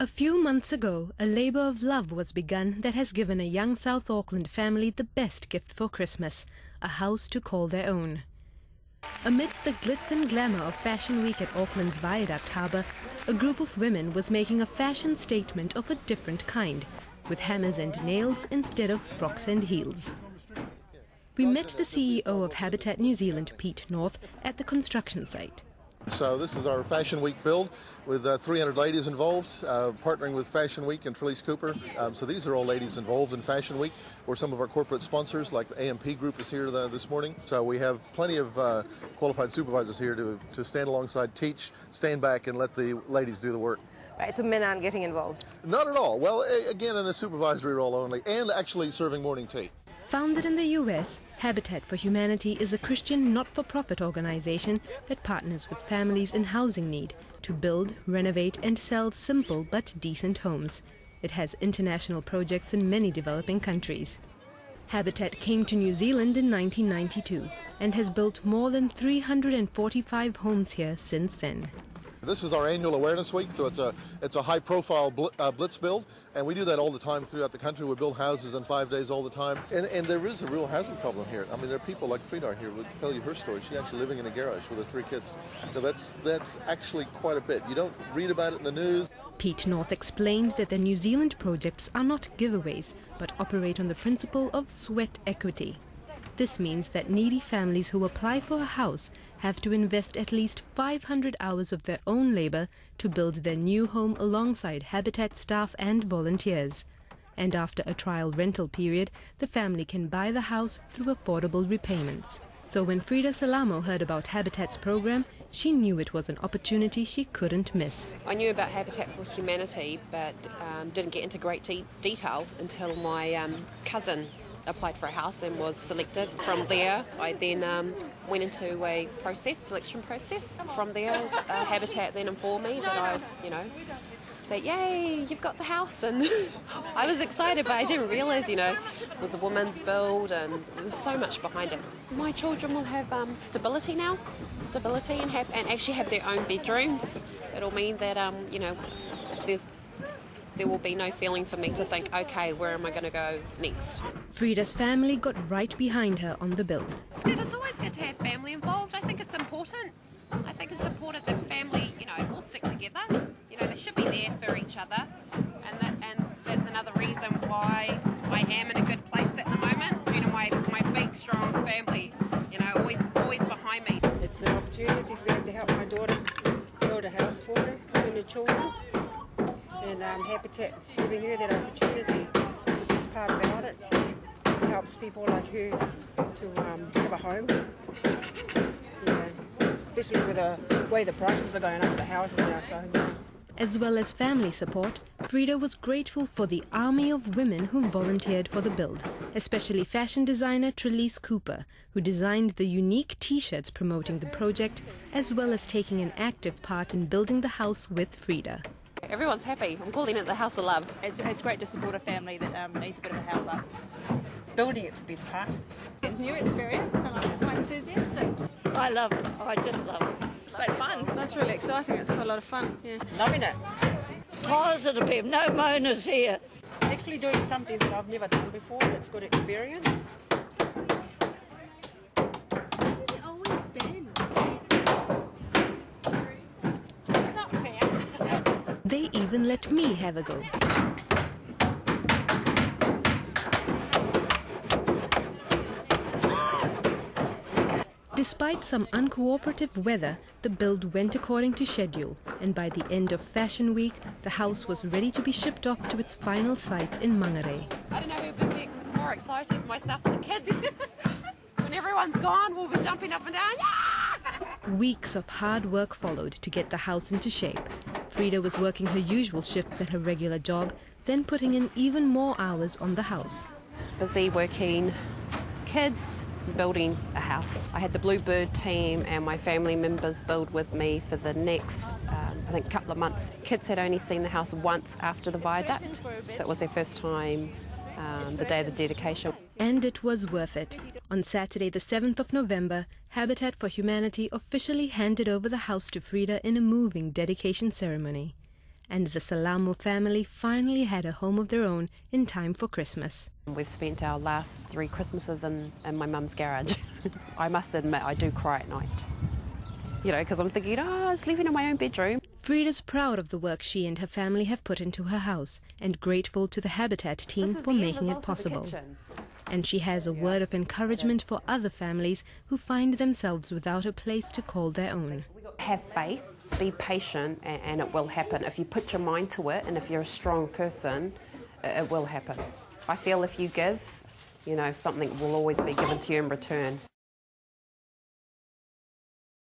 A few months ago, a labour of love was begun that has given a young South Auckland family the best gift for Christmas, a house to call their own. Amidst the glitz and glamour of Fashion Week at Auckland's Viaduct Harbour, a group of women was making a fashion statement of a different kind, with hammers and nails instead of frocks and heels. We met the CEO of Habitat New Zealand, Pete North, at the construction site. So this is our Fashion Week build with 300 ladies involved, partnering with Fashion Week and Felice Cooper. So these are all ladies involved in Fashion Week, or some of our corporate sponsors like AMP Group is here this morning. So we have plenty of qualified supervisors here to stand alongside, teach, stand back and let the ladies do the work. Right, so men aren't getting involved? Not at all. Well, again, in a supervisory role only, and actually serving morning tea. Founded in the US, Habitat for Humanity is a Christian not-for-profit organization that partners with families in housing need to build, renovate and sell simple but decent homes. It has international projects in many developing countries. Habitat came to New Zealand in 1992 and has built more than 345 homes here since then. This is our annual awareness week, so it's a high-profile blitz build, and we do that all the time throughout the country. We build houses in 5 days all the time, and there is a real housing problem here. I mean, there are people like Fredarh here who will tell you her story. She's actually living in a garage with her 3 kids. So that's actually quite a bit. You don't read about it in the news. Pete North explained that the New Zealand projects are not giveaways, but operate on the principle of sweat equity. This means that needy families who apply for a house have to invest at least 500 hours of their own labour to build their new home alongside Habitat staff and volunteers. And after a trial rental period, the family can buy the house through affordable repayments. So when Fredarh Salamo heard about Habitat's program, she knew it was an opportunity she couldn't miss. I knew about Habitat for Humanity, but didn't get into great detail until my cousin applied for a house and was selected. From there, I then went into a selection process. From there, Habitat then informed me that that yay, you've got the house, and I was excited, but I didn't realise, it was a woman's build and there was so much behind it. My children will have stability now, and actually have their own bedrooms. It'll mean that there will be no feeling for me to think, okay, where am I going to go next? Freda's family got right behind her on the build. It's good. It's always good to have family involved. I think it's important. I think it's important that family, all stick together. They should be there for each other. And that's another reason why I am in a good place at the moment. My big, strong family, always behind me. It's an opportunity to be able to help my daughter build a house for her and her children. And Habitat giving her that opportunity is the best part about it. It helps people like her to have a home, especially with the way the prices are going up, the houses now. So, As well as family support, Fredarh was grateful for the army of women who volunteered for the build, especially fashion designer Felice Cooper, who designed the unique T-shirts promoting the project, as well as taking an active part in building the house with Fredarh. Everyone's happy. I'm calling it the House of Love. It's great to support a family that needs a bit of a help up. building it's the best part. It's a new experience and I'm quite enthusiastic. I love it. I just love it. It's great fun. That's really exciting. It's quite a lot of fun. Yeah. Loving it. Positive, no moaners here. Actually doing something that I've never done before and it's good experience. They even let me have a go. Despite some uncooperative weather, the build went according to schedule, and by the end of Fashion Week, the house was ready to be shipped off to its final site in Mangere. I don't know who would be more excited, myself and the kids. When everyone's gone, we'll be jumping up and down. Yeah! Weeks of hard work followed to get the house into shape. Fredarh was working her usual shifts at her regular job, then putting in even more hours on the house. Busy working, kids, building a house. I had the Bluebird team and my family members build with me for the next, I think, couple of months. Kids had only seen the house once after the viaduct, so it was their first time, the day of the dedication. And it was worth it. On Saturday, the 7th of November, Habitat for Humanity officially handed over the house to Fredarh in a moving dedication ceremony. and the Salamo family finally had a home of their own in time for Christmas. We've spent our last 3 Christmases in my mum's garage. I must admit, I do cry at night. You know, because I'm thinking, I was living in my own bedroom. Fredar's proud of the work she and her family have put into her house and grateful to the Habitat team for making it possible. And she has a word of encouragement for other families who find themselves without a place to call their own. Have faith, be patient, and it will happen. If you put your mind to it and if you're a strong person, it will happen. I feel if you give, you know, something will always be given to you in return.